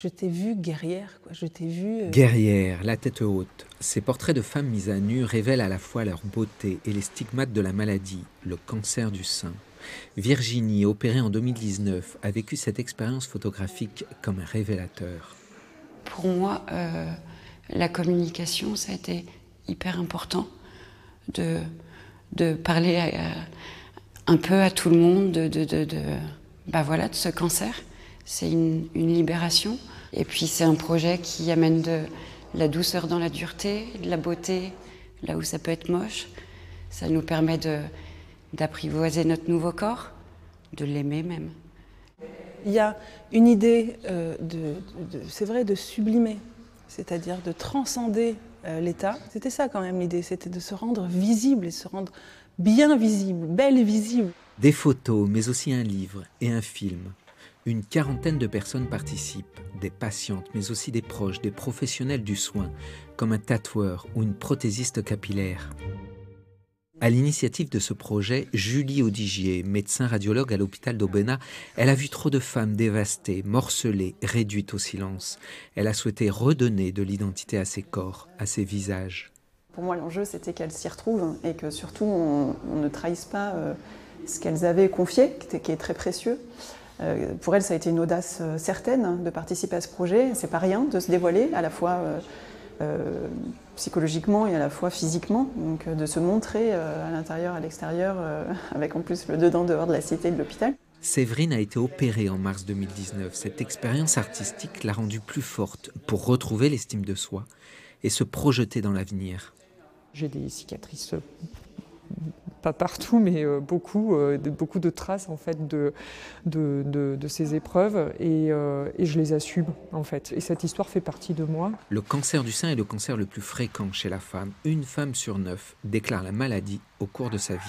Je t'ai vue guerrière, quoi. Je t'ai vue... Guerrières, la tête haute, ces portraits de femmes mises à nu révèlent à la fois leur beauté et les stigmates de la maladie, le cancer du sein. Virginie, opérée en 2019, a vécu cette expérience photographique comme un révélateur. Pour moi, la communication, ça a été hyper important de parler un peu à tout le monde de ce cancer. C'est une libération. Et puis c'est un projet qui amène de la douceur dans la dureté, de la beauté là où ça peut être moche. Ça nous permet d'apprivoiser notre nouveau corps, de l'aimer même. Il y a une idée, c'est vrai, de sublimer, c'est-à-dire de transcender l'état. C'était ça quand même l'idée, c'était de se rendre visible et de se rendre bien visible, belle et visible. Des photos, mais aussi un livre et un film. Une quarantaine de personnes participent, des patientes, mais aussi des proches, des professionnels du soin, comme un tatoueur ou une prothésiste capillaire. À l'initiative de ce projet, Julie Audigier, médecin radiologue à l'hôpital d'Aubenas, elle a vu trop de femmes dévastées, morcelées, réduites au silence. Elle a souhaité redonner de l'identité à ces corps, à ces visages. Pour moi, l'enjeu, c'était qu'elles s'y retrouvent et que surtout, on ne trahisse pas ce qu'elles avaient confié, qui est très précieux. Pour elles, ça a été une audace certaine de participer à ce projet. C'est pas rien de se dévoiler, à la fois psychologiquement et à la fois physiquement, donc de se montrer à l'intérieur, à l'extérieur, avec en plus le dedans-dehors de la cité de l'hôpital. Séverine a été opérée en mars 2019. Cette expérience artistique l'a rendue plus forte pour retrouver l'estime de soi et se projeter dans l'avenir. J'ai des cicatrices, pas partout, mais beaucoup de traces en fait de ces épreuves et je les assume en fait. Et cette histoire fait partie de moi. Le cancer du sein est le cancer le plus fréquent chez la femme. 1 femme sur 9 déclare la maladie au cours de sa vie.